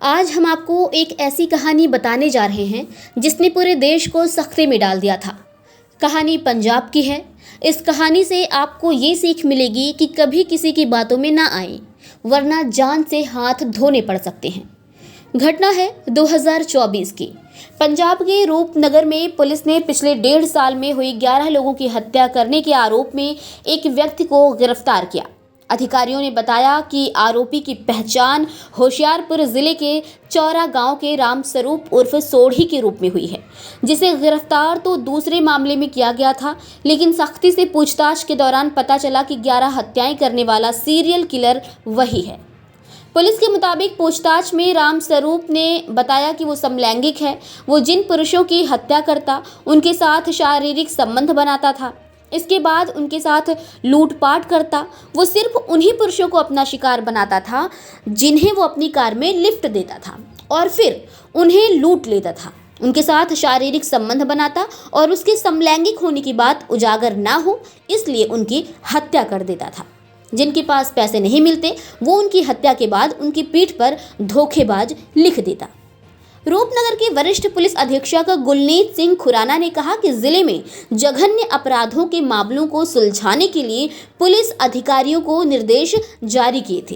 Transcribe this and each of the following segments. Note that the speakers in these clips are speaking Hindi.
आज हम आपको एक ऐसी कहानी बताने जा रहे हैं जिसने पूरे देश को सख्ते में डाल दिया था। कहानी पंजाब की है। इस कहानी से आपको ये सीख मिलेगी कि कभी किसी की बातों में ना आए, वरना जान से हाथ धोने पड़ सकते हैं। घटना है 2024 की। पंजाब के रूपनगर में पुलिस ने पिछले 1.5 साल में हुई 11 लोगों की हत्या करने के आरोप में एक व्यक्ति को गिरफ्तार किया। अधिकारियों ने बताया कि आरोपी की पहचान होशियारपुर जिले के चौरा गांव के रामस्वरूप उर्फ सोढ़ी के रूप में हुई है, जिसे गिरफ्तार तो दूसरे मामले में किया गया था, लेकिन सख्ती से पूछताछ के दौरान पता चला कि 11 हत्याएं करने वाला सीरियल किलर वही है। पुलिस के मुताबिक पूछताछ में रामस्वरूप ने बताया कि वो समलैंगिक है। वो जिन पुरुषों की हत्या करता उनके साथ शारीरिक संबंध बनाता था। इसके बाद उनके साथ लूटपाट करता। वो सिर्फ उन्हीं पुरुषों को अपना शिकार बनाता था जिन्हें वो अपनी कार में लिफ्ट देता था और फिर उन्हें लूट लेता था। उनके साथ शारीरिक संबंध बनाता और उसके समलैंगिक होने की बात उजागर ना हो, इसलिए उनकी हत्या कर देता था। जिनके पास पैसे नहीं मिलते वो उनकी हत्या के बाद उनकी पीठ पर धोखेबाज लिख देता। रूपनगर के वरिष्ठ पुलिस अधीक्षक गुलनीत सिंह खुराना ने कहा कि जिले में जघन्य अपराधों के मामलों को सुलझाने के लिए पुलिस अधिकारियों को निर्देश जारी किए थे।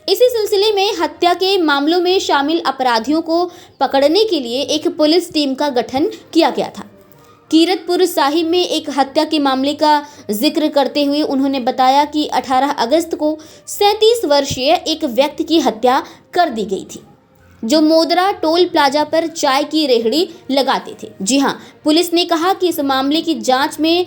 इसी सिलसिले में हत्या के मामलों में शामिल अपराधियों को पकड़ने के लिए एक पुलिस टीम का गठन किया गया था। कीरतपुर साहिब में एक हत्या के मामले का जिक्र करते हुए उन्होंने बताया कि 18 अगस्त को 37 वर्षीय एक व्यक्ति की हत्या कर दी गई थी, जो मोदरा टोल प्लाजा पर चाय की रेहड़ी लगाते थे। जी हां, पुलिस ने कहा कि इस मामले की जांच में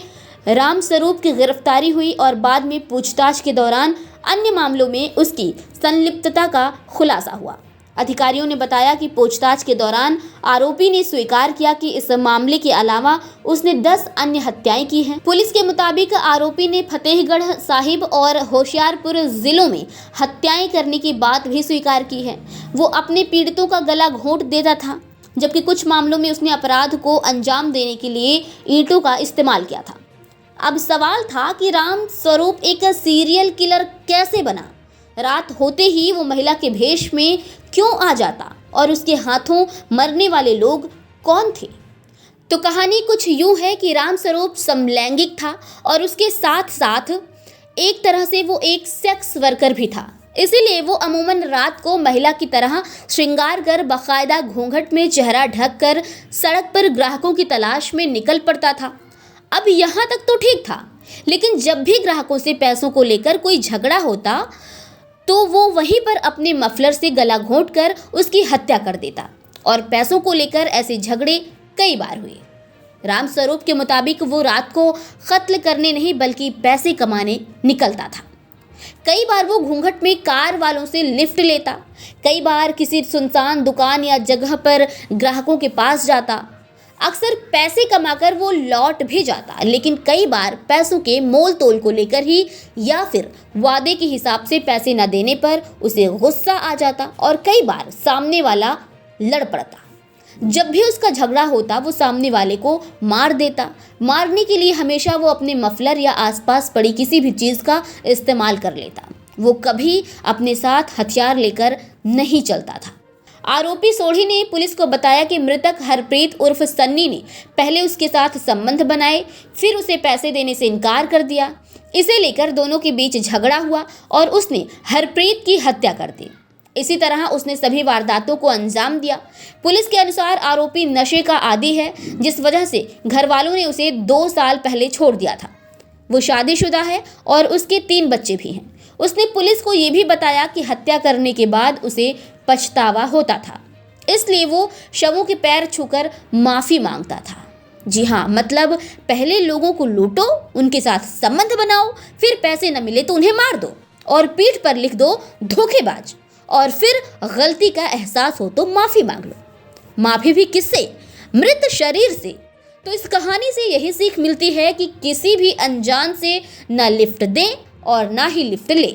रामस्वरूप की गिरफ्तारी हुई और बाद में पूछताछ के दौरान अन्य मामलों में उसकी संलिप्तता का खुलासा हुआ। अधिकारियों ने बताया कि पूछताछ के दौरान आरोपी ने स्वीकार किया कि इस मामले के अलावा उसने 10 अन्य हत्याएं की हैं। पुलिस के मुताबिक आरोपी ने फतेहगढ़ साहिब और होशियारपुर जिलों में हत्याएं करने की बात भी स्वीकार की है। वो अपने पीड़ितों का गला घोंट देता था, जबकि कुछ मामलों में उसने अपराध को अंजाम देने के लिए ईंटों का इस्तेमाल किया था। अब सवाल था कि रामस्वरूप एक सीरियल किलर कैसे बना? रात होते ही वो महिला के भेष में क्यों आ जाता और उसके हाथों मरने वाले लोग कौन थे? तो कहानी कुछ यूं है कि रामस्वरूप समलैंगिक था और उसके साथ साथ एक तरह से वो एक सेक्स वर्कर भी था। इसीलिए वो अमूमन रात को महिला की तरह श्रृंगार कर बाकायदा घूंघट में चेहरा ढक कर सड़क पर ग्राहकों की तलाश में निकल पड़ता था। अब यहाँ तक तो ठीक था, लेकिन जब भी ग्राहकों से पैसों को लेकर कोई झगड़ा होता तो वो वहीं पर अपने मफलर से गला घोंटकर उसकी हत्या कर देता और पैसों को लेकर ऐसे झगड़े कई बार हुए। रामस्वरूप के मुताबिक वो रात को कत्ल करने नहीं बल्कि पैसे कमाने निकलता था। कई बार वो घूंघट में कार वालों से लिफ्ट लेता, कई बार किसी सुनसान दुकान या जगह पर ग्राहकों के पास जाता। अक्सर पैसे कमाकर वो लौट भी जाता, लेकिन कई बार पैसों के मोल तोल को लेकर ही या फिर वादे के हिसाब से पैसे न देने पर उसे गुस्सा आ जाता और कई बार सामने वाला लड़ पड़ता। जब भी उसका झगड़ा होता वो सामने वाले को मार देता। मारने के लिए हमेशा वो अपने मफलर या आसपास पड़ी किसी भी चीज़ का इस्तेमाल कर लेता। वो कभी अपने साथ हथियार लेकर नहीं चलता था। आरोपी सोढ़ी ने पुलिस को बताया कि मृतक हरप्रीत उर्फ सन्नी ने पहले उसके साथ संबंध बनाए, फिर उसे पैसे देने से इनकार कर दिया। इसे लेकर दोनों के बीच झगड़ा हुआ और उसने हरप्रीत की हत्या कर दी। इसी तरह उसने सभी वारदातों को अंजाम दिया। पुलिस के अनुसार आरोपी नशे का आदी है, जिस वजह से घर वालों ने उसे 2 साल पहले छोड़ दिया था। वो शादीशुदा है और उसके 3 बच्चे भी हैं। उसने पुलिस को ये भी बताया कि हत्या करने के बाद उसे पछतावा होता था, इसलिए वो शवों के पैर छूकर माफ़ी मांगता था। जी हाँ, मतलब पहले लोगों को लूटो, उनके साथ संबंध बनाओ, फिर पैसे न मिले तो उन्हें मार दो और पीठ पर लिख दो धोखेबाज, और फिर गलती का एहसास हो तो माफ़ी मांग लो। माफ़ी भी किससे? मृत शरीर से। तो इस कहानी से यही सीख मिलती है कि किसी भी अनजान से न लिफ्ट दें और ना ही लिफ्ट ले।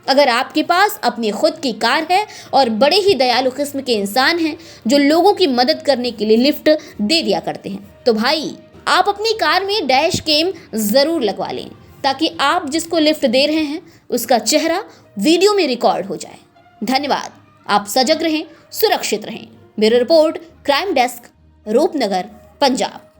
अगर आपके पास अपनी खुद की कार है और बड़े ही दयालु किस्म के इंसान हैं जो लोगों की मदद करने के लिए लिफ्ट दे दिया करते हैं, तो भाई आप अपनी कार में डैश कैम ज़रूर लगवा लें, ताकि आप जिसको लिफ्ट दे रहे हैं उसका चेहरा वीडियो में रिकॉर्ड हो जाए। धन्यवाद। आप सजग रहें, सुरक्षित रहें। Bureau report, crime desk, Rupnagar, Punjab.